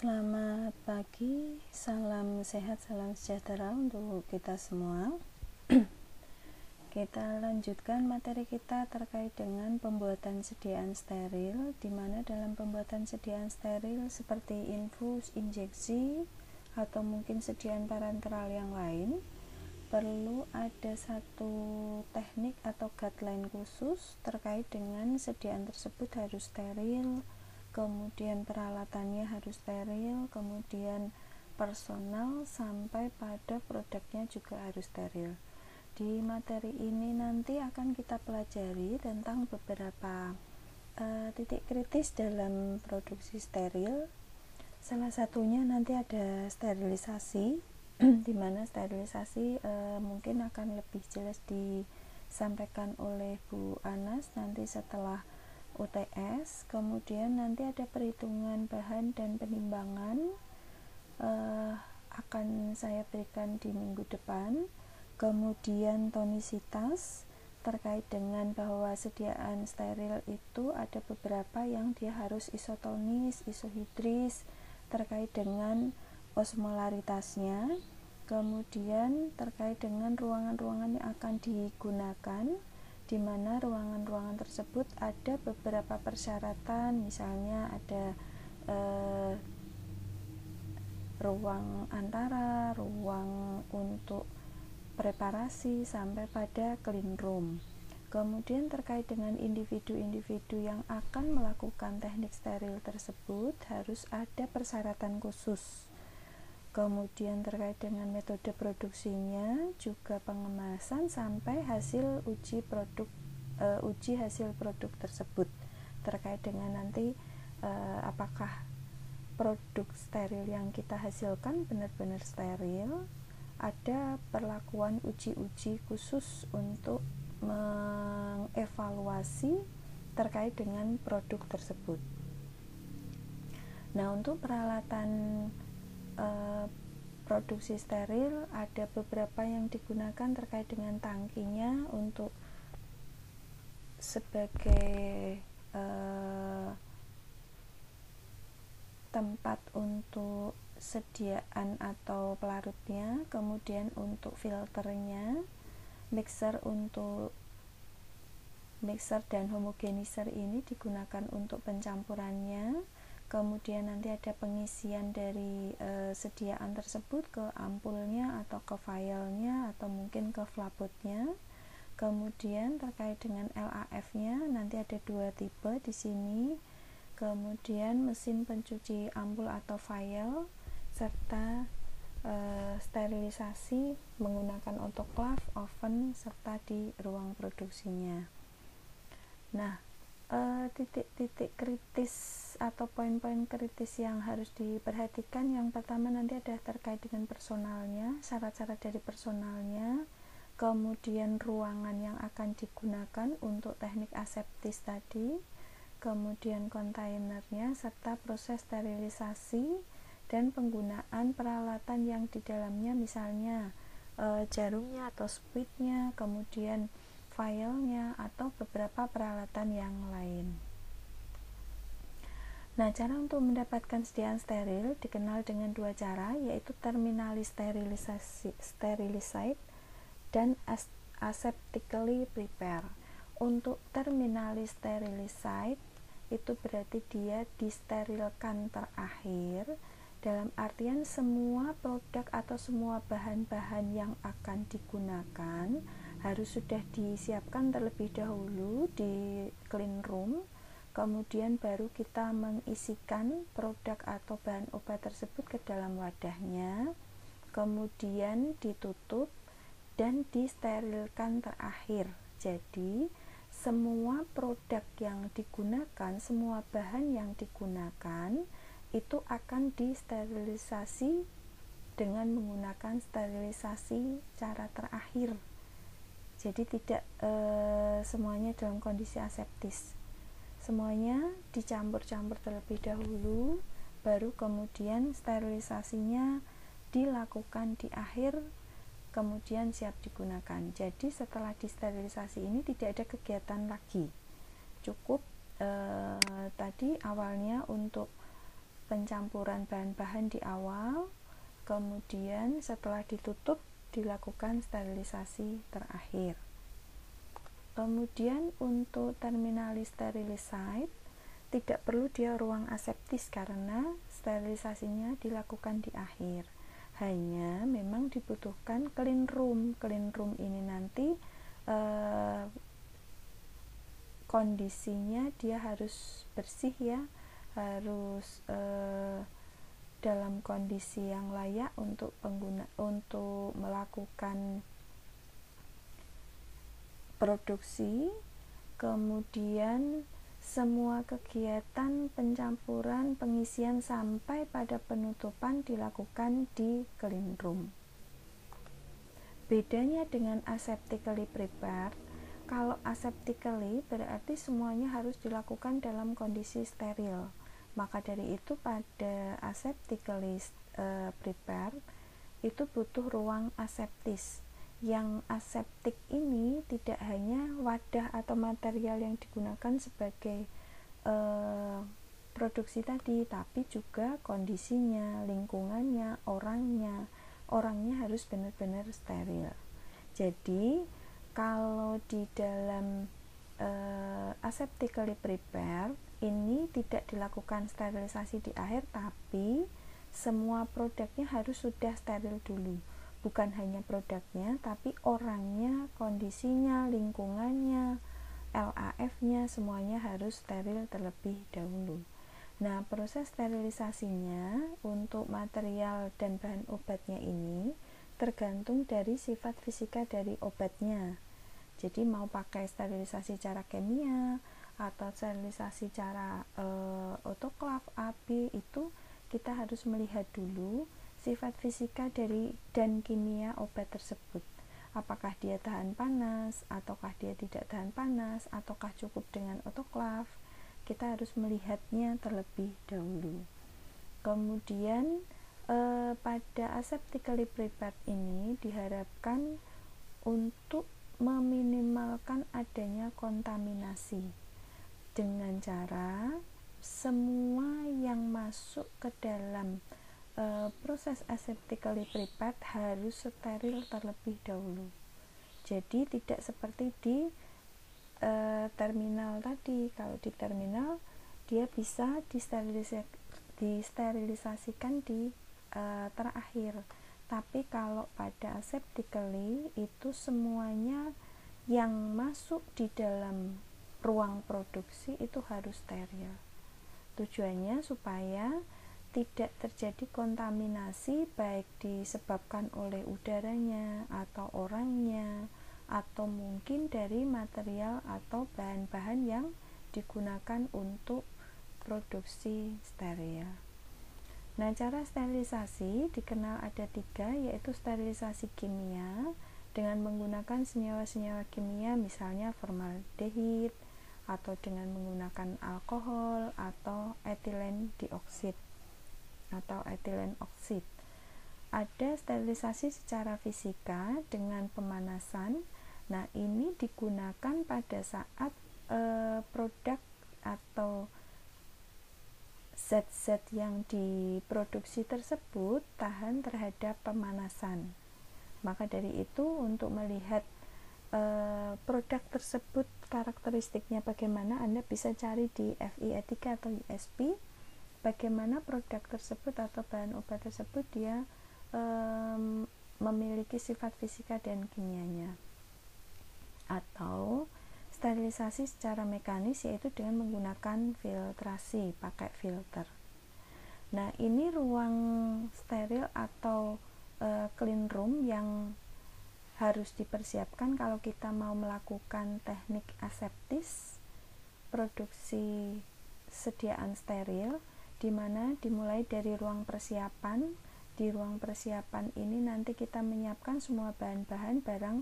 Selamat pagi, salam sehat, salam sejahtera untuk kita semua. Kita lanjutkan materi kita terkait dengan pembuatan sediaan steril, di mana dalam pembuatan sediaan steril seperti infus, injeksi, atau mungkin sediaan parenteral yang lain, perlu ada satu teknik atau guideline khusus terkait dengan sediaan tersebut harus steril, kemudian peralatannya harus steril, kemudian personal sampai pada produknya juga harus steril. Di materi ini nanti akan kita pelajari tentang beberapa titik kritis dalam produksi steril. Salah satunya nanti ada sterilisasi, di mana sterilisasi mungkin akan lebih jelas disampaikan oleh Bu Anas nanti setelah UTS. Kemudian nanti ada perhitungan bahan dan penimbangan, akan saya berikan di minggu depan. Kemudian tonisitas, terkait dengan bahwa sediaan steril itu ada beberapa yang dia harus isotonis, isohidris, terkait dengan osmolaritasnya. Kemudian terkait dengan ruangan-ruangan yang akan digunakan, di mana ruangan-ruangan tersebut ada beberapa persyaratan, misalnya ada ruang antara, ruang untuk preparasi, sampai pada clean room. Kemudian terkait dengan individu-individu yang akan melakukan teknik steril tersebut harus ada persyaratan khusus. Kemudian terkait dengan metode produksinya, juga pengemasan sampai hasil uji hasil produk tersebut, terkait dengan nanti apakah produk steril yang kita hasilkan benar-benar steril. Ada perlakuan uji-uji khusus untuk mengevaluasi terkait dengan produk tersebut. Nah, untuk peralatan produksi steril ada beberapa yang digunakan terkait dengan tangkinya untuk sebagai tempat untuk sediaan atau pelarutnya, kemudian untuk filternya, mixer dan homogenizer ini digunakan untuk pencampurannya. Kemudian nanti ada pengisian dari sediaan tersebut ke ampulnya atau ke vialnya atau mungkin ke flapotnya. Kemudian terkait dengan LAF-nya nanti ada dua tipe di sini. Kemudian mesin pencuci ampul atau vial, serta sterilisasi menggunakan autoclave, oven, serta di ruang produksinya. Nah, titik-titik kritis atau poin-poin kritis yang harus diperhatikan, yang pertama nanti ada terkait dengan personalnya, syarat-syarat dari personalnya, kemudian ruangan yang akan digunakan untuk teknik aseptis tadi, kemudian kontainernya, serta proses sterilisasi dan penggunaan peralatan yang di dalamnya, misalnya jarumnya atau squidnya, kemudian filenya, atau beberapa peralatan yang lain. Nah, cara untuk mendapatkan sediaan steril dikenal dengan dua cara, yaitu terminally sterilized dan aseptically prepare. Untuk terminally sterilized itu berarti dia disterilkan terakhir, dalam artian semua produk atau semua bahan-bahan yang akan digunakan harus sudah disiapkan terlebih dahulu di clean room, kemudian baru kita mengisikan produk atau bahan obat tersebut ke dalam wadahnya, kemudian ditutup dan disterilkan terakhir. Jadi semua produk yang digunakan, semua bahan yang digunakan itu akan disterilisasi dengan menggunakan sterilisasi cara terakhir. Jadi tidak semuanya dalam kondisi aseptis, semuanya dicampur-campur terlebih dahulu, baru kemudian sterilisasinya dilakukan di akhir, kemudian siap digunakan. Jadi setelah disterilisasi ini tidak ada kegiatan lagi, cukup tadi awalnya untuk pencampuran bahan-bahan di awal, kemudian setelah ditutup dilakukan sterilisasi terakhir. Kemudian untuk terminally sterilized site tidak perlu dia ruang aseptis karena sterilisasinya dilakukan di akhir. Hanya memang dibutuhkan clean room. Clean room ini nanti kondisinya dia harus bersih ya, harus dalam kondisi yang layak untuk melakukan produksi. Kemudian semua kegiatan pencampuran, pengisian sampai pada penutupan dilakukan di clean room. Bedanya dengan aseptically prepared, kalau aseptically berarti semuanya harus dilakukan dalam kondisi steril. Maka dari itu pada aseptically prepared itu butuh ruang aseptis. Yang aseptik ini tidak hanya wadah atau material yang digunakan sebagai produksi tadi, tapi juga kondisinya, lingkungannya, orangnya harus benar-benar steril. Jadi kalau di dalam aseptically prepared ini tidak dilakukan sterilisasi di akhir, tapi semua produknya harus sudah steril dulu. Bukan hanya produknya, tapi orangnya, kondisinya, lingkungannya, LAF-nya, semuanya harus steril terlebih dahulu. Nah, proses sterilisasinya untuk material dan bahan obatnya ini tergantung dari sifat fisika dari obatnya. Jadi mau pakai sterilisasi cara kimia atau sterilisasi cara autoclave AB, itu kita harus melihat dulu sifat fisika dan kimia obat tersebut. Apakah dia tahan panas, ataukah dia tidak tahan panas, ataukah cukup dengan autoclave. Kita harus melihatnya terlebih dahulu. Kemudian pada aseptically prepared ini diharapkan untuk meminimalkan adanya kontaminasi dengan cara semua yang masuk ke dalam proses aseptically prepared harus steril terlebih dahulu. Jadi tidak seperti di terminal tadi. Kalau di terminal dia bisa disterilisasikan di terakhir. Tapi kalau pada aseptically itu semuanya yang masuk di dalam ruang produksi itu harus steril. Tujuannya supaya tidak terjadi kontaminasi baik disebabkan oleh udaranya atau orangnya atau mungkin dari material atau bahan-bahan yang digunakan untuk produksi steril. Nah, cara sterilisasi dikenal ada 3, yaitu sterilisasi kimia dengan menggunakan senyawa-senyawa kimia misalnya formaldehid atau dengan menggunakan alkohol atau etilen dioksida atau etilen oksid. Ada sterilisasi secara fisika dengan pemanasan. Nah, ini digunakan pada saat produk atau zat-zat yang diproduksi tersebut tahan terhadap pemanasan. Maka dari itu untuk melihat produk tersebut karakteristiknya bagaimana, Anda bisa cari di FI Etika atau USP bagaimana produk tersebut atau bahan obat tersebut dia memiliki sifat fisika dan kimianya. Atau sterilisasi secara mekanis, yaitu dengan menggunakan filtrasi, pakai filter. Nah, ini ruang steril atau clean room yang harus dipersiapkan kalau kita mau melakukan teknik aseptis produksi sediaan steril, di mana dimulai dari ruang persiapan. Di ruang persiapan ini nanti kita menyiapkan semua bahan-bahan, barang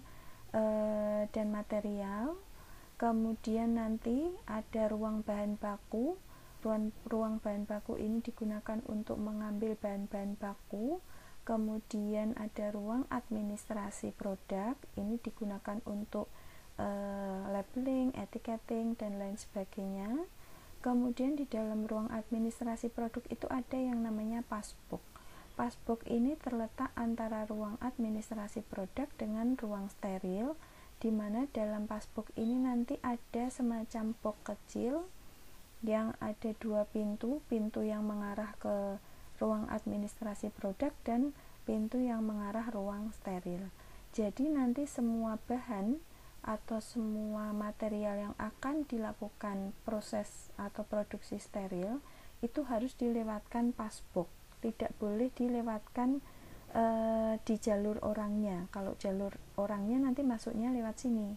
dan material. Kemudian nanti ada ruang bahan baku. Ruang bahan baku ini digunakan untuk mengambil bahan-bahan baku. Kemudian ada ruang administrasi produk, ini digunakan untuk labeling, etiketing, dan lain sebagainya. Kemudian di dalam ruang administrasi produk itu ada yang namanya passbook. Passbook ini terletak antara ruang administrasi produk dengan ruang steril, di mana dalam passbook ini nanti ada semacam box kecil yang ada dua pintu yang mengarah ke ruang administrasi produk dan pintu yang mengarah ruang steril. Jadi nanti semua bahan atau semua material yang akan dilakukan proses atau produksi steril itu harus dilewatkan passbook, tidak boleh dilewatkan di jalur orangnya. Kalau jalur orangnya nanti masuknya lewat sini.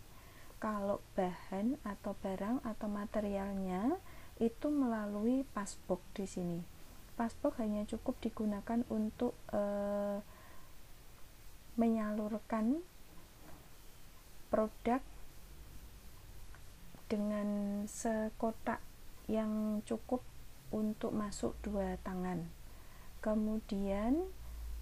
Kalau bahan atau barang atau materialnya itu melalui passbook di sini. Passbook hanya cukup digunakan untuk menyalurkan produk dengan sekotak yang cukup untuk masuk 2 tangan. Kemudian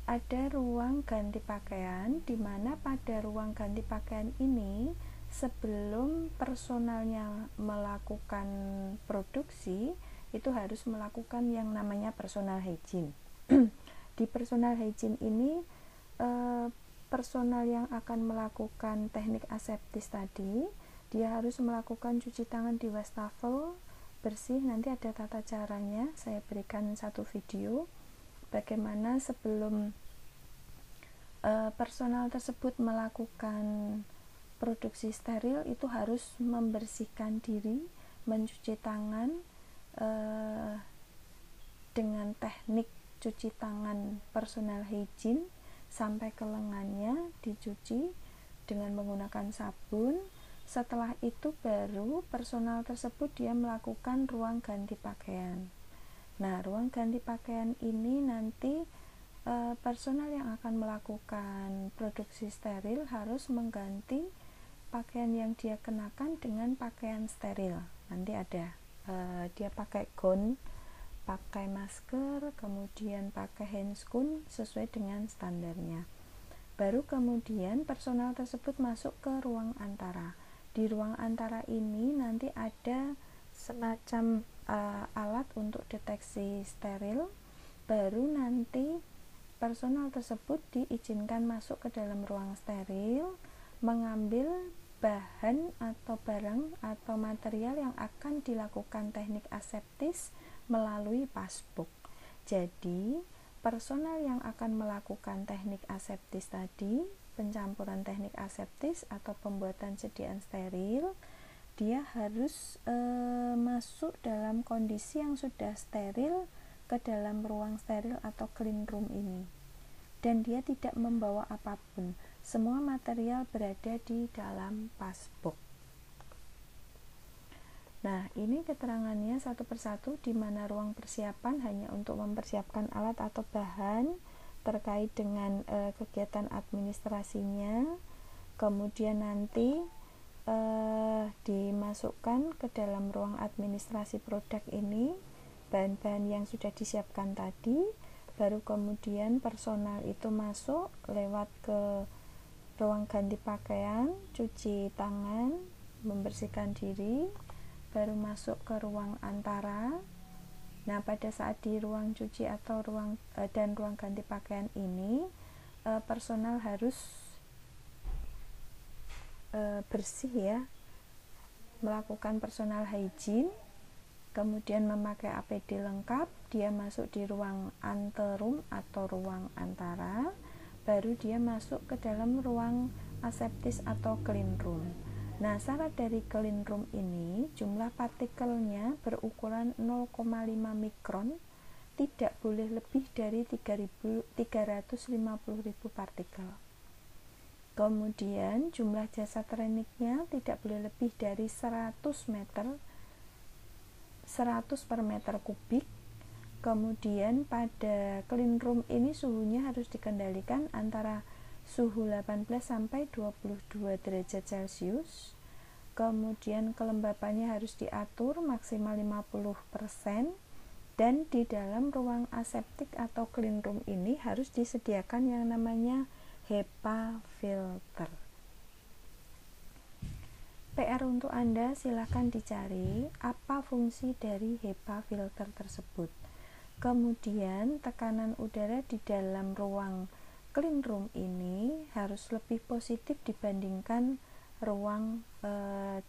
ada ruang ganti pakaian, di mana pada ruang ganti pakaian ini sebelum personalnya melakukan produksi itu harus melakukan yang namanya personal hygiene. Di personal hygiene ini personal yang akan melakukan teknik aseptis tadi, dia harus melakukan cuci tangan di wastafel bersih. Nanti ada tata caranya, saya berikan satu video bagaimana sebelum personal tersebut melakukan produksi steril itu harus membersihkan diri, mencuci tangan dengan teknik cuci tangan personal hygiene sampai ke lengannya dicuci dengan menggunakan sabun. Setelah itu baru personal tersebut dia melakukan ruang ganti pakaian. Nah, ruang ganti pakaian ini nanti personal yang akan melakukan produksi steril harus mengganti pakaian yang dia kenakan dengan pakaian steril. Nanti ada dia pakai gown, pakai masker, kemudian pakai handscoon sesuai dengan standarnya. Baru kemudian personal tersebut masuk ke ruang antara. Di ruang antara ini nanti ada semacam alat untuk deteksi steril. Baru nanti personal tersebut diizinkan masuk ke dalam ruang steril, mengambil bahan atau barang atau material yang akan dilakukan teknik aseptis melalui passbook. Jadi personal yang akan melakukan teknik aseptis tadi, pencampuran teknik aseptis atau pembuatan sediaan steril, dia harus masuk dalam kondisi yang sudah steril ke dalam ruang steril atau clean room ini, dan dia tidak membawa apapun. Semua material berada di dalam passbook. Nah, ini keterangannya satu persatu, di mana ruang persiapan hanya untuk mempersiapkan alat atau bahan terkait dengan kegiatan administrasinya. Kemudian nanti dimasukkan ke dalam ruang administrasi produk ini bahan-bahan yang sudah disiapkan tadi. Baru kemudian personal itu masuk lewat ke ruang ganti pakaian, cuci tangan, membersihkan diri, baru masuk ke ruang antara. Nah, pada saat di ruang cuci atau ruang ganti pakaian ini, personal harus bersih ya, melakukan personal hygiene, kemudian memakai APD lengkap. Dia masuk di ruang anteroom atau ruang antara, baru dia masuk ke dalam ruang aseptis atau clean room. Nah, syarat dari clean room ini jumlah partikelnya berukuran 0,5 mikron, tidak boleh lebih dari 350.000 partikel. Kemudian jumlah jasa tekniknya tidak boleh lebih dari 100 per meter kubik. Kemudian pada clean room ini suhunya harus dikendalikan antara suhu 18 sampai 22 derajat Celcius. Kemudian kelembapannya harus diatur maksimal 50%, dan di dalam ruang aseptik atau clean room ini harus disediakan yang namanya HEPA filter. PR untuk Anda, silakan dicari apa fungsi dari HEPA filter tersebut. Kemudian tekanan udara di dalam ruang clean room ini harus lebih positif dibandingkan ruang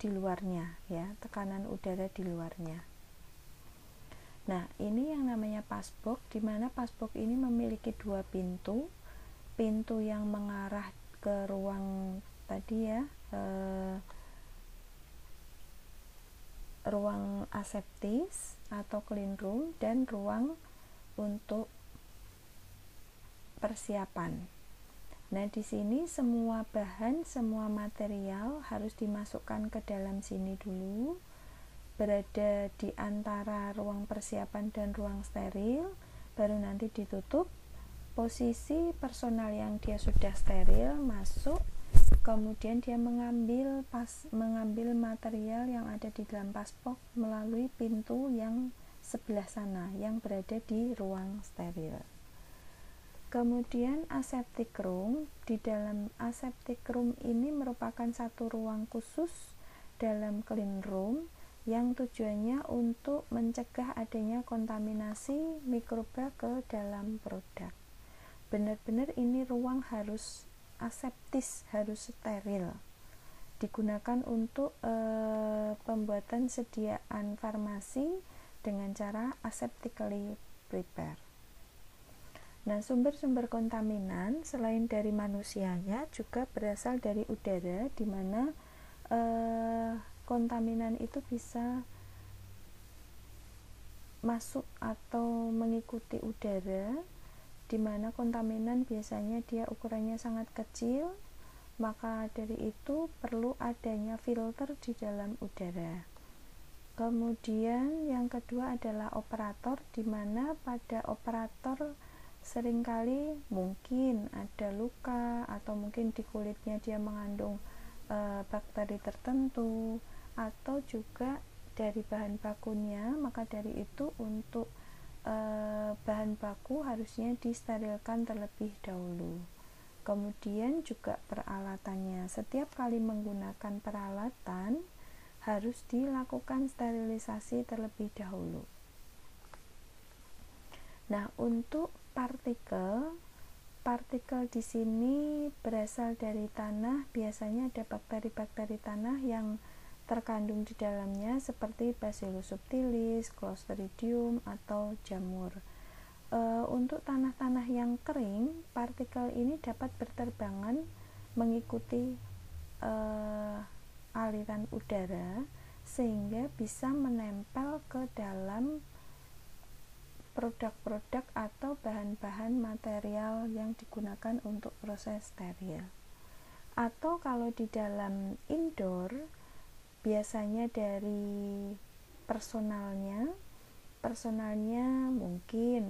di luarnya, ya, tekanan udara di luarnya. Nah, ini yang namanya passbox, di mana passbox ini memiliki dua pintu yang mengarah ke ruang tadi, ya, ruang aseptis atau clean room, dan ruang untuk persiapan. Nah, di sini semua bahan, semua material harus dimasukkan ke dalam sini dulu, berada di antara ruang persiapan dan ruang steril, baru nanti ditutup. Posisi personal yang dia sudah steril masuk, kemudian dia mengambil material yang ada di dalam passbox melalui pintu yang sebelah sana yang berada di ruang steril. Kemudian aseptic room, di dalam aseptic room ini merupakan satu ruang khusus dalam clean room yang tujuannya untuk mencegah adanya kontaminasi mikroba ke dalam produk. Benar-benar ini ruang harus aseptis, harus steril, digunakan untuk pembuatan sediaan farmasi dengan cara aseptically prepare. Nah, sumber-sumber kontaminan selain dari manusianya juga berasal dari udara, di mana kontaminan itu bisa masuk atau mengikuti udara, di mana kontaminan biasanya dia ukurannya sangat kecil, maka dari itu perlu adanya filter di dalam udara. Kemudian yang kedua adalah operator, di mana pada operator seringkali mungkin ada luka atau mungkin di kulitnya dia mengandung bakteri tertentu, atau juga dari bahan bakunya, maka dari itu untuk bahan baku harusnya disterilkan terlebih dahulu. Kemudian juga peralatannya, setiap kali menggunakan peralatan harus dilakukan sterilisasi terlebih dahulu. Nah, untuk partikel di sini berasal dari tanah, biasanya ada bakteri-bakteri tanah yang terkandung di dalamnya seperti Bacillus subtilis, Clostridium, atau jamur. Untuk tanah-tanah yang kering, partikel ini dapat berterbangan mengikuti aliran udara sehingga bisa menempel ke dalam produk-produk atau bahan-bahan material yang digunakan untuk proses steril. Atau kalau di dalam indoor, biasanya dari personalnya mungkin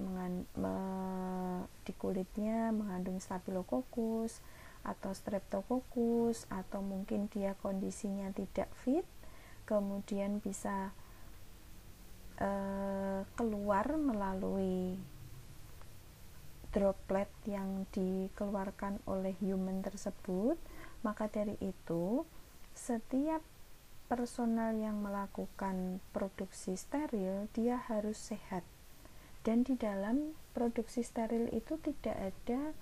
di kulitnya mengandung Staphylococcus atau Streptococcus, atau mungkin dia kondisinya tidak fit, kemudian bisa keluar melalui droplet yang dikeluarkan oleh human tersebut. Maka dari itu setiap personal yang melakukan produksi steril dia harus sehat, dan di dalam produksi steril itu tidak ada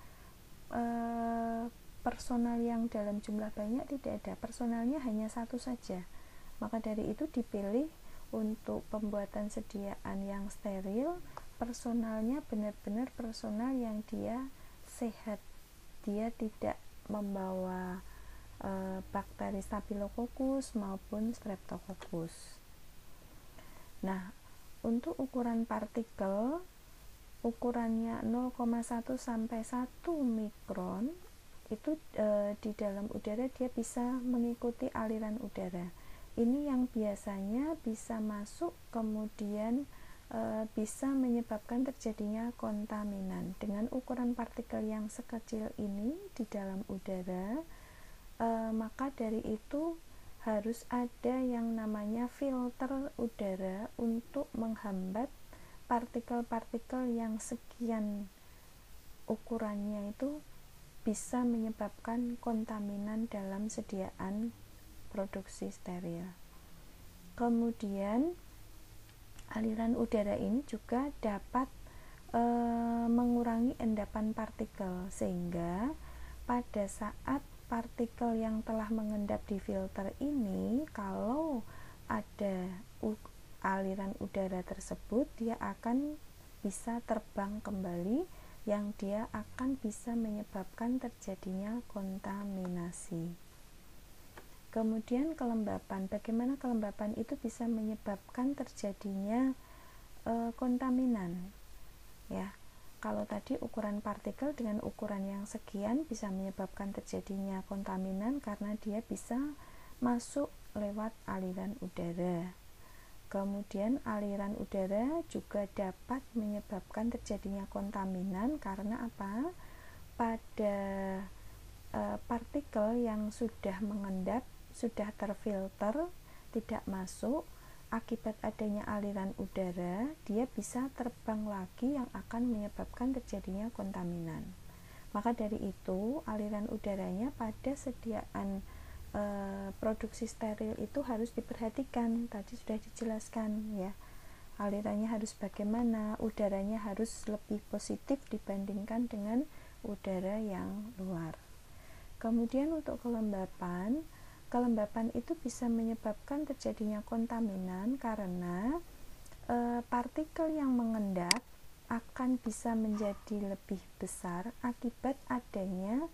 personal yang dalam jumlah banyak, tidak ada, personalnya hanya satu saja. Maka dari itu dipilih untuk pembuatan sediaan yang steril, personalnya benar-benar personal yang dia sehat, dia tidak membawa bakteri Staphylococcus maupun Streptococcus. Nah, untuk ukuran partikel, ukurannya 0,1 sampai 1 mikron, itu di dalam udara dia bisa mengikuti aliran udara. Ini yang biasanya bisa masuk, kemudian bisa menyebabkan terjadinya kontaminan. Dengan ukuran partikel yang sekecil ini di dalam udara, maka dari itu harus ada yang namanya filter udara untuk menghambat partikel-partikel yang sekian ukurannya itu bisa menyebabkan kontaminan dalam sediaan produksi steril. Kemudian aliran udara ini juga dapat mengurangi endapan partikel, sehingga pada saat partikel yang telah mengendap di filter ini, kalau ada aliran udara tersebut, dia akan bisa terbang kembali, yang dia akan bisa menyebabkan terjadinya kontaminasi. Kemudian kelembapan, bagaimana kelembapan itu bisa menyebabkan terjadinya kontaminan, ya. Kalau tadi ukuran partikel dengan ukuran yang sekian bisa menyebabkan terjadinya kontaminan karena dia bisa masuk lewat aliran udara. Kemudian aliran udara juga dapat menyebabkan terjadinya kontaminan karena apa? Pada partikel yang sudah mengendap, sudah terfilter, tidak masuk, akibat adanya aliran udara, dia bisa terbang lagi yang akan menyebabkan terjadinya kontaminan. Maka dari itu, aliran udaranya pada sediaan produksi steril itu harus diperhatikan. Tadi sudah dijelaskan, ya. Alirannya harus bagaimana, udaranya harus lebih positif dibandingkan dengan udara yang luar. Kemudian untuk kelembapan itu bisa menyebabkan terjadinya kontaminan karena partikel yang mengendap akan bisa menjadi lebih besar akibat adanya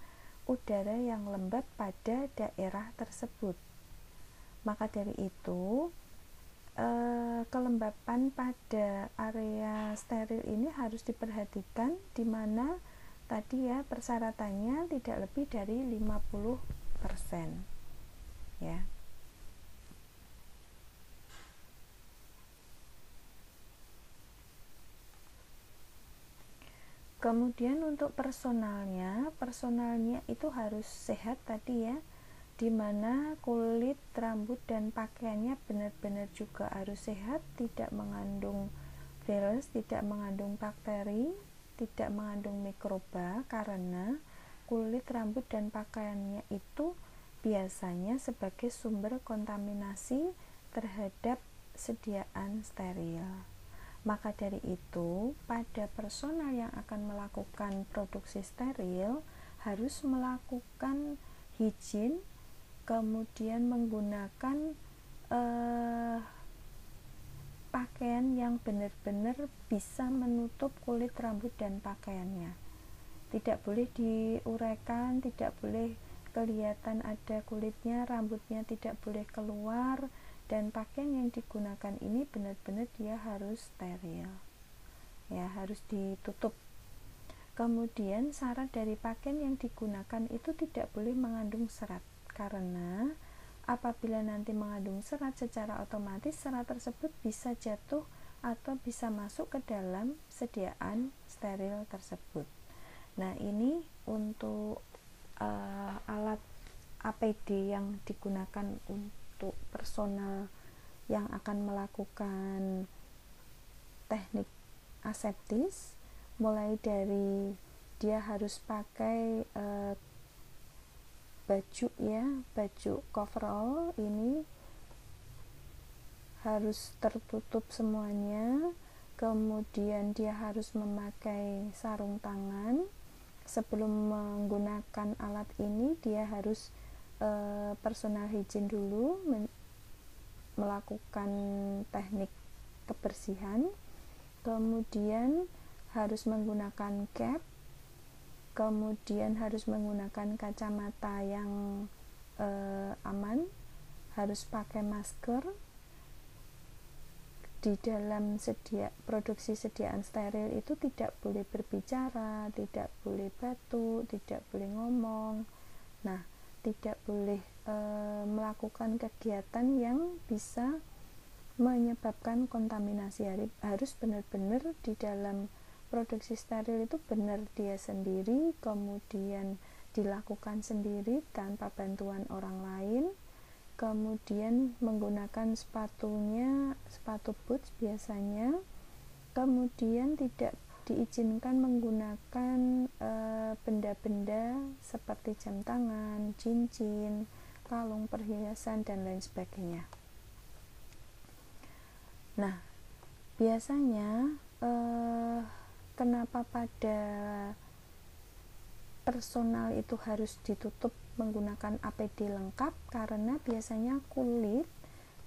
udara yang lembab pada daerah tersebut. Maka dari itu, kelembapan pada area steril ini harus diperhatikan, di mana tadi ya persyaratannya tidak lebih dari 50%. Ya. Kemudian untuk personalnya itu harus sehat tadi ya, dimana kulit, rambut, dan pakaiannya benar-benar juga harus sehat, tidak mengandung virus, tidak mengandung bakteri, tidak mengandung mikroba, karena kulit, rambut, dan pakaiannya itu biasanya sebagai sumber kontaminasi terhadap sediaan steril. Maka dari itu, pada personal yang akan melakukan produksi steril harus melakukan higien, kemudian menggunakan pakaian yang benar-benar bisa menutup kulit, rambut, dan pakaiannya. Tidak boleh diuraikan, tidak boleh kelihatan ada kulitnya, rambutnya tidak boleh keluar, dan pakaian yang digunakan ini benar-benar dia harus steril, ya, harus ditutup. Kemudian syarat dari pakaian yang digunakan itu tidak boleh mengandung serat, karena apabila nanti mengandung serat, secara otomatis serat tersebut bisa jatuh atau bisa masuk ke dalam sediaan steril tersebut. Nah, ini untuk alat APD yang digunakan untuk personal yang akan melakukan teknik aseptis, mulai dari dia harus pakai baju coverall ini harus tertutup semuanya, kemudian dia harus memakai sarung tangan. Sebelum menggunakan alat ini, dia harus personal hygiene dulu, melakukan teknik kebersihan, kemudian harus menggunakan cap, kemudian harus menggunakan kacamata yang aman, harus pakai masker. Di dalam produksi sediaan steril itu tidak boleh berbicara, tidak boleh batuk, tidak boleh ngomong. Nah, tidak boleh melakukan kegiatan yang bisa menyebabkan kontaminasi. Harus benar-benar di dalam produksi steril itu benar dia sendiri, kemudian dilakukan sendiri tanpa bantuan orang lain. Kemudian menggunakan sepatu boots biasanya, kemudian tidak diizinkan menggunakan benda-benda seperti jam tangan, cincin, kalung perhiasan, dan lain sebagainya. Nah, biasanya kenapa pada personal itu harus ditutup menggunakan APD lengkap? Karena biasanya kulit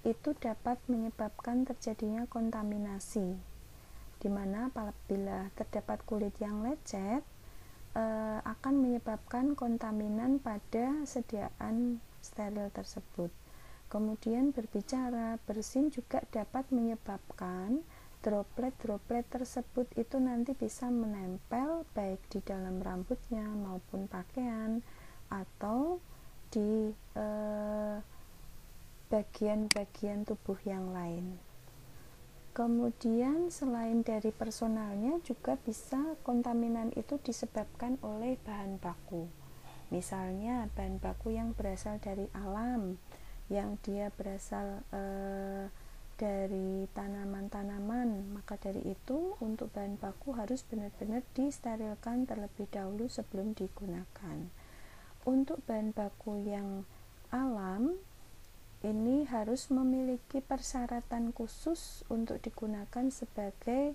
itu dapat menyebabkan terjadinya kontaminasi, dimana apabila terdapat kulit yang lecet akan menyebabkan kontaminan pada sediaan steril tersebut. Kemudian berbicara bersin juga dapat menyebabkan droplet-droplet tersebut itu nanti bisa menempel baik di dalam rambutnya maupun pakaian atau di bagian-bagian tubuh yang lain. Kemudian selain dari personalnya juga bisa kontaminan itu disebabkan oleh bahan baku. Misalnya bahan baku yang berasal dari alam, yang dia berasal dari tanaman-tanaman, maka dari itu untuk bahan baku harus benar-benar disterilkan terlebih dahulu sebelum digunakan. Untuk bahan baku yang alam ini harus memiliki persyaratan khusus untuk digunakan sebagai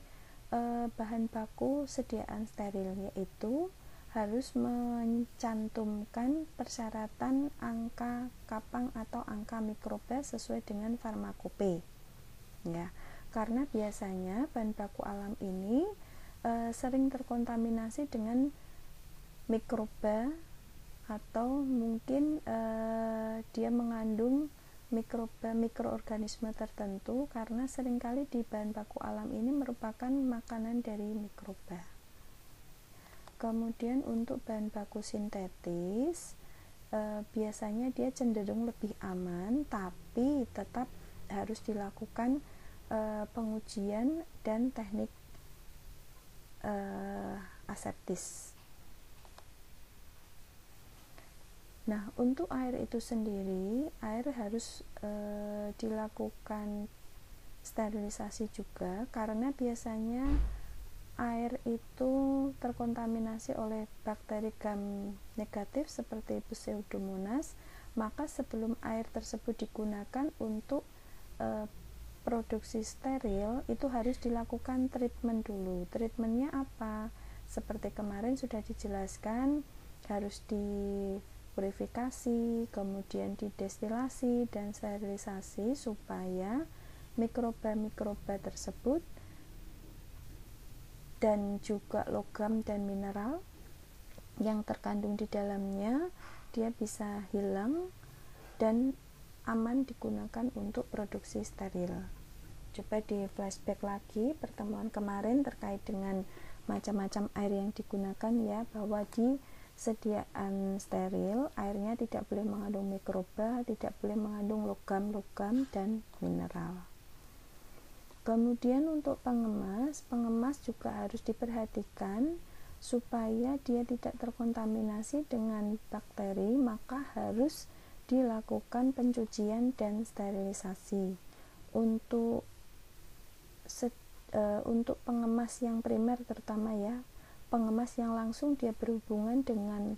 bahan baku sediaan steril, yaitu harus mencantumkan persyaratan angka kapang atau angka mikroba sesuai dengan farmakope. Ya, karena biasanya bahan baku alam ini sering terkontaminasi dengan mikroba atau mungkin dia mengandung mikroorganisme tertentu, karena seringkali di bahan baku alam ini merupakan makanan dari mikroba. Kemudian untuk bahan baku sintetis biasanya dia cenderung lebih aman, tapi tetap harus dilakukan pengujian dan teknik aseptis. Nah, untuk air itu sendiri, air harus dilakukan sterilisasi juga, karena biasanya air itu terkontaminasi oleh bakteri gram negatif seperti Pseudomonas. Maka sebelum air tersebut digunakan untuk produksi steril, itu harus dilakukan treatment dulu. Treatmentnya apa? Seperti kemarin sudah dijelaskan, harus dipurifikasi, kemudian didestilasi dan sterilisasi supaya mikroba-mikroba tersebut dan juga logam dan mineral yang terkandung di dalamnya dia bisa hilang dan aman digunakan untuk produksi steril. Coba di flashback lagi pertemuan kemarin terkait dengan macam-macam air yang digunakan ya, bahwa di sediaan steril airnya tidak boleh mengandung mikroba, tidak boleh mengandung logam-logam dan mineral. Kemudian untuk pengemas juga harus diperhatikan supaya dia tidak terkontaminasi dengan bakteri, maka harus dilakukan pencucian dan sterilisasi. Untuk pengemas yang primer terutama ya, pengemas yang langsung dia berhubungan dengan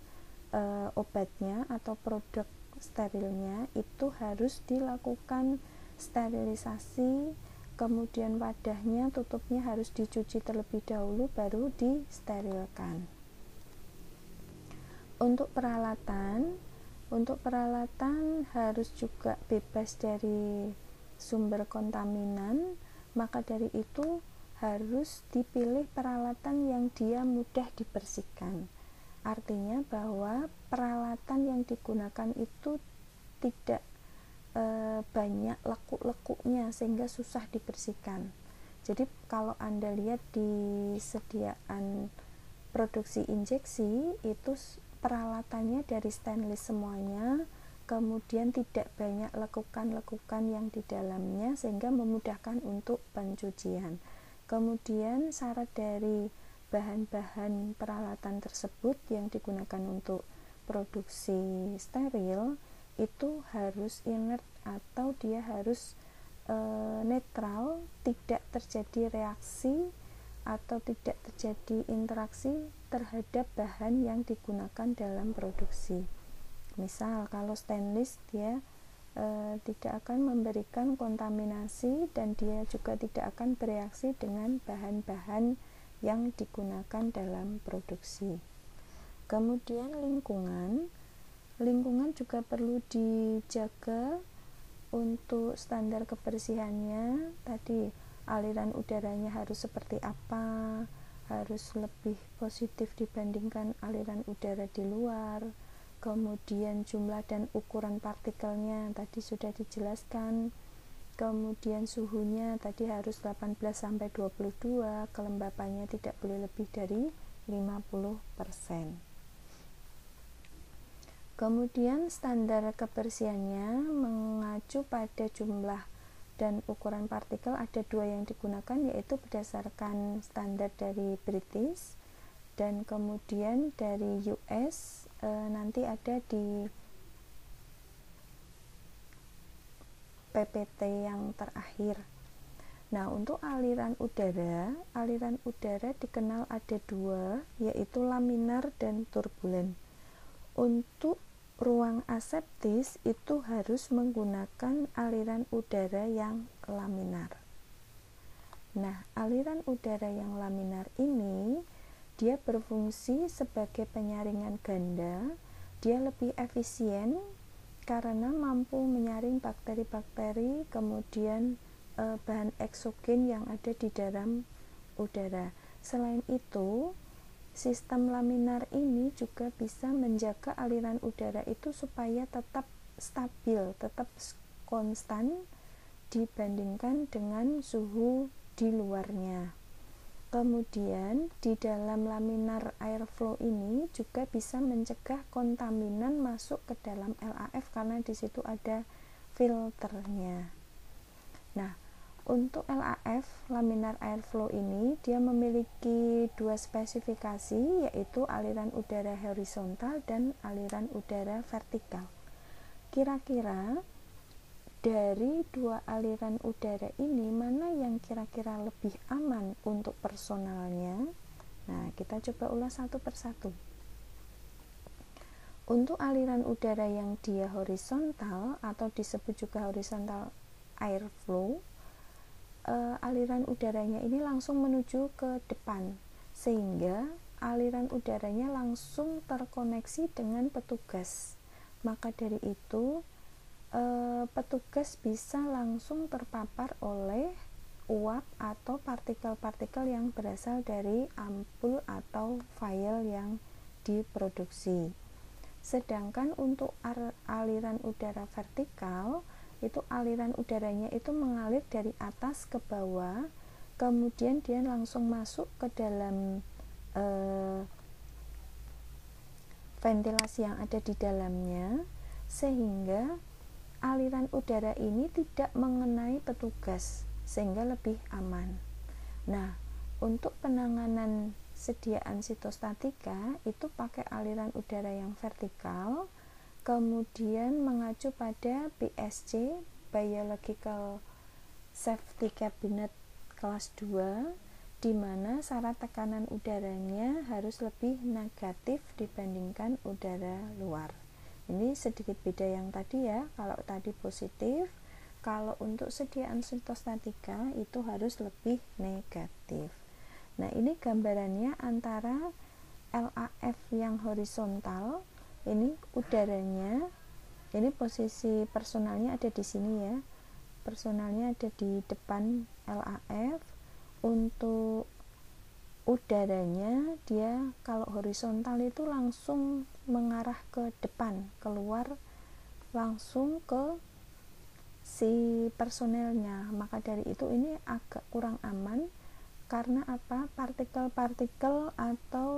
obatnya atau produk sterilnya, itu harus dilakukan sterilisasi, kemudian wadahnya, tutupnya harus dicuci terlebih dahulu baru disterilkan. Untuk peralatan harus juga bebas dari sumber kontaminan, maka dari itu harus dipilih peralatan yang dia mudah dibersihkan. Artinya bahwa peralatan yang digunakan itu tidak banyak lekuk-lekuknya sehingga susah dibersihkan. Jadi kalau Anda lihat di sediaan produksi injeksi itu peralatannya dari stainless semuanya, kemudian tidak banyak lekukan-lekukan yang di dalamnya sehingga memudahkan untuk pencucian. Kemudian syarat dari bahan-bahan peralatan tersebut yang digunakan untuk produksi steril itu harus inert atau dia harus netral, tidak terjadi reaksi atau tidak terjadi interaksi terhadap bahan yang digunakan dalam produksi. Misal kalau stainless dia tidak akan memberikan kontaminasi dan dia juga tidak akan bereaksi dengan bahan-bahan yang digunakan dalam produksi. Kemudian lingkungan juga perlu dijaga untuk standar kebersihannya. Tadi aliran udaranya harus seperti apa, harus lebih positif dibandingkan aliran udara di luar. Kemudian jumlah dan ukuran partikelnya tadi sudah dijelaskan. Kemudian suhunya tadi harus 18 sampai 22, kelembapannya tidak boleh lebih dari 50%. Kemudian standar kebersihannya mengacu pada jumlah dan ukuran partikel. Ada dua yang digunakan, yaitu berdasarkan standar dari British dan kemudian dari US nanti ada di PPT yang terakhir. Nah, untuk aliran udara dikenal ada dua, yaitu laminar dan turbulen. Untuk ruang aseptis itu harus menggunakan aliran udara yang laminar. Nah, aliran udara yang laminar ini dia berfungsi sebagai penyaringan ganda. Dia lebih efisien karena mampu menyaring bakteri-bakteri, kemudian bahan eksogen yang ada di dalam udara. Selain itu, sistem laminar ini juga bisa menjaga aliran udara itu supaya tetap stabil, tetap konstan dibandingkan dengan suhu di luarnya. Kemudian di dalam laminar airflow ini juga bisa mencegah kontaminan masuk ke dalam LAF karena di situ ada filternya. Nah, untuk LAF, laminar airflow ini dia memiliki dua spesifikasi, yaitu aliran udara horizontal dan aliran udara vertikal. Kira-kira dari dua aliran udara ini mana yang kira-kira lebih aman untuk personalnya? Nah, kita coba ulas satu persatu. Untuk aliran udara yang dia horizontal atau disebut juga horizontal airflow, aliran udaranya ini langsung menuju ke depan, sehingga aliran udaranya langsung terkoneksi dengan petugas. Maka dari itu petugas bisa langsung terpapar oleh uap atau partikel-partikel yang berasal dari ampul atau vial yang diproduksi. Sedangkan untuk aliran udara vertikal, itu aliran udaranya itu mengalir dari atas ke bawah, kemudian dia langsung masuk ke dalam ventilasi yang ada di dalamnya, sehingga aliran udara ini tidak mengenai petugas, sehingga lebih aman. Nah, untuk penanganan sediaan sitostatika itu pakai aliran udara yang vertikal, kemudian mengacu pada BSC Biological Safety Cabinet kelas 2, di mana syarat tekanan udaranya harus lebih negatif dibandingkan udara luar. Ini sedikit beda yang tadi ya, kalau tadi positif, kalau untuk sediaan sitostatika itu harus lebih negatif. Nah, ini gambarannya antara LAF yang horizontal, ini udaranya, ini posisi personalnya ada di sini ya, personalnya ada di depan LAF. Untuk udaranya dia kalau horizontal itu langsung mengarah ke depan, keluar langsung ke si personelnya. Maka dari itu ini agak kurang aman. Karena apa? Partikel-partikel atau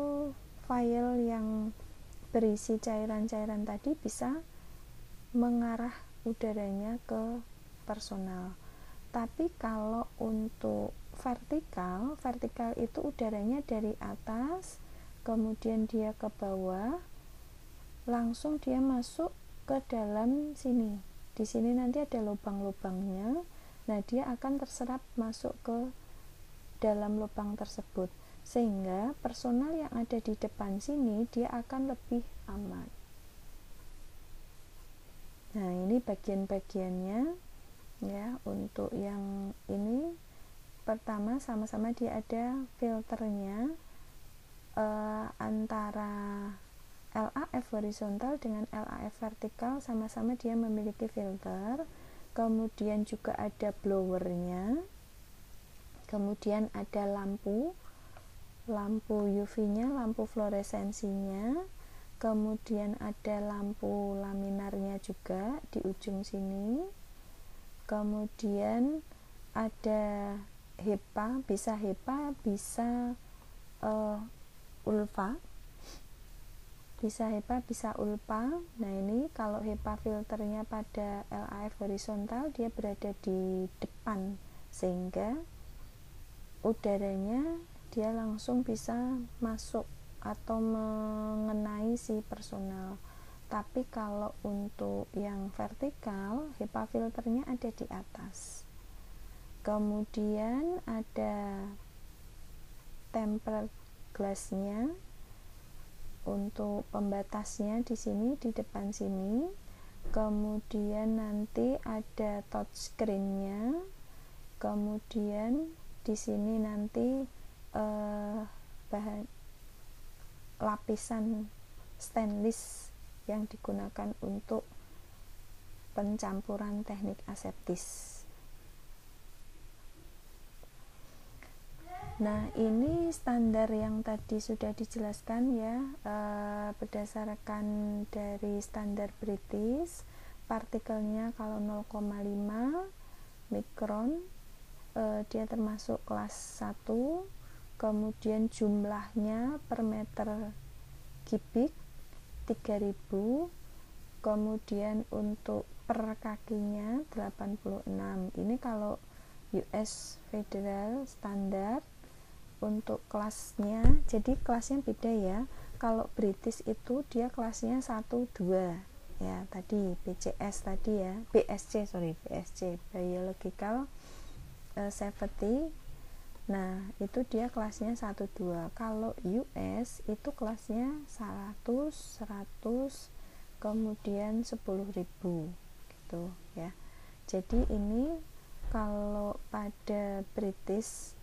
vial yang berisi cairan-cairan tadi bisa mengarah udaranya ke personal. Tapi kalau untuk vertikal itu udaranya dari atas, kemudian dia ke bawah, langsung dia masuk ke dalam sini. Di sini nanti ada lubang-lubangnya. Nah, dia akan terserap masuk ke dalam lubang tersebut, sehingga personal yang ada di depan sini dia akan lebih aman. Nah, ini bagian-bagiannya ya. Untuk yang ini pertama sama-sama dia ada filternya antara LAF horizontal dengan LAF vertikal, sama-sama dia memiliki filter. Kemudian juga ada blowernya, kemudian ada lampu UV-nya, lampu fluoresensinya, kemudian ada lampu laminarnya juga di ujung sini, kemudian ada HEPA, bisa HEPA, bisa ULPA, bisa ULPA. Nah, ini kalau HEPA filternya pada LAF horizontal, dia berada di depan sehingga udaranya dia langsung bisa masuk atau mengenai si personal. Tapi kalau untuk yang vertikal, HEPA filternya ada di atas. Kemudian ada tempered glassnya untuk pembatasnya di sini, di depan sini. Kemudian nanti ada touchscreen-nya. Kemudian di sini nanti bahan lapisan stainless yang digunakan untuk pencampuran teknik aseptis. Nah, ini standar yang tadi sudah dijelaskan ya, berdasarkan dari standar British. Partikelnya kalau 0,5 mikron, dia termasuk kelas 1. Kemudian jumlahnya per meter kubik 3000. Kemudian untuk per kakinya 86. Ini kalau US Federal Standard untuk kelasnya. Jadi kelasnya beda ya. Kalau British itu dia kelasnya 1, 2 ya, tadi BCS tadi ya, BSC Biological Safety. Nah, itu dia kelasnya 1, 2. Kalau US itu kelasnya 100, 100, kemudian 10.000 gitu ya. Jadi ini kalau pada British,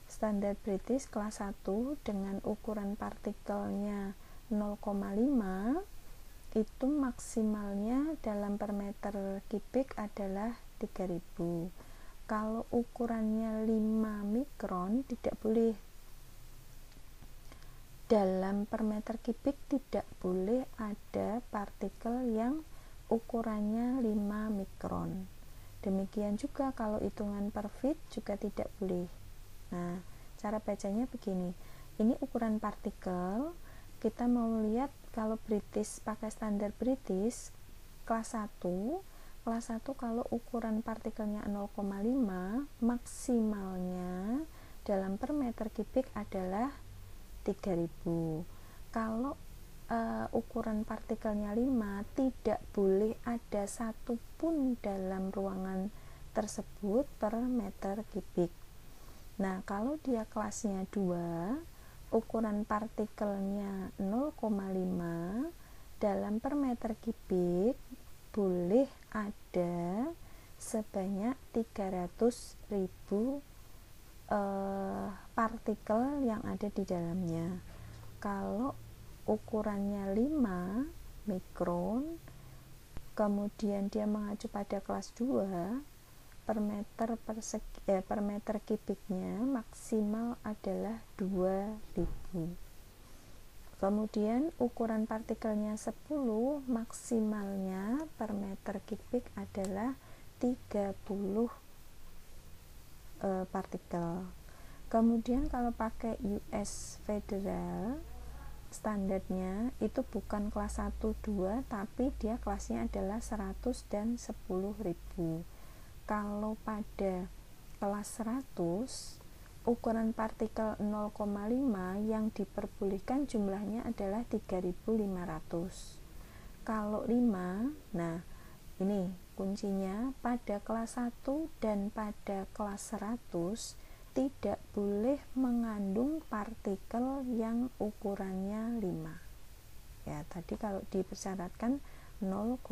standar British kelas 1 dengan ukuran partikelnya 0,5, itu maksimalnya dalam per meter kubik adalah 3000. Kalau ukurannya 5 mikron tidak boleh, dalam per meter kubik tidak boleh ada partikel yang ukurannya 5 mikron. Demikian juga kalau hitungan per feet juga tidak boleh. Nah, cara bacanya begini. Ini ukuran partikel. Kita mau lihat kalau British, pakai standar British kelas 1. Kelas 1 kalau ukuran partikelnya 0,5, maksimalnya dalam per meter kubik adalah 3000. Kalau ukuran partikelnya 5, tidak boleh ada satupun dalam ruangan tersebut per meter kubik. Nah, kalau dia kelasnya 2, ukuran partikelnya 0,5, dalam per meter kubik boleh ada sebanyak 300.000 partikel yang ada di dalamnya. Kalau ukurannya 5 mikron, kemudian dia mengacu pada kelas 2, per meter kubiknya maksimal adalah 2000. Kemudian ukuran partikelnya 10, maksimalnya per meter kubik adalah 30 partikel. Kemudian kalau pakai US Federal standarnya itu bukan kelas 1, 2, tapi dia kelasnya adalah 100 dan 10.000. Kalau pada kelas 100, ukuran partikel 0,5 yang diperbolehkan jumlahnya adalah 3500. Kalau 5, nah ini kuncinya, pada kelas 1 dan pada kelas 100 tidak boleh mengandung partikel yang ukurannya 5. Ya, tadi kalau dipersyaratkan 0,5.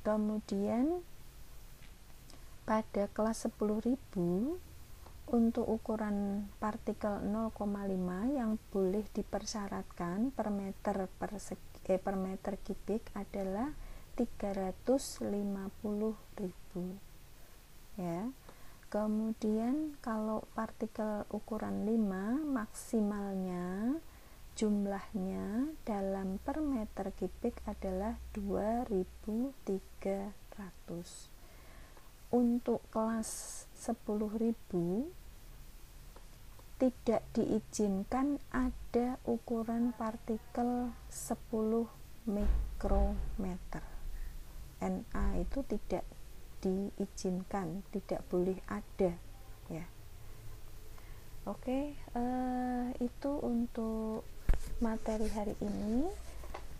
Kemudian pada kelas 10.000 untuk ukuran partikel 0,5 yang boleh dipersyaratkan per meter kubik adalah 350.000 ya. Kemudian kalau partikel ukuran 5 maksimalnya jumlahnya dalam per meter kubik adalah 2300. Untuk kelas 10.000 tidak diizinkan ada ukuran partikel 10 mikrometer. Na itu tidak diizinkan, tidak boleh ada ya. Oke, itu untuk materi hari ini.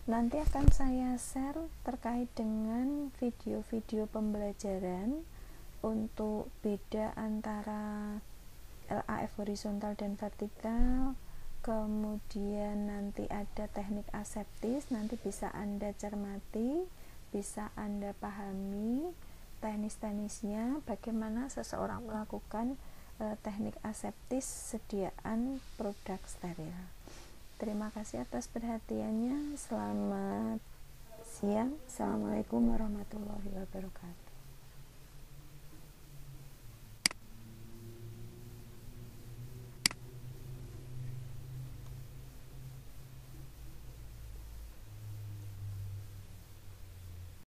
Nanti akan saya share terkait dengan video-video pembelajaran untuk beda antara LAF horizontal dan vertikal. Kemudian nanti ada teknik aseptis, nanti bisa Anda cermati, bisa Anda pahami teknis-teknisnya, bagaimana seseorang melakukan teknik aseptis sediaan produk steril. Terima kasih atas perhatiannya. Selamat siang. Assalamualaikum warahmatullahi wabarakatuh.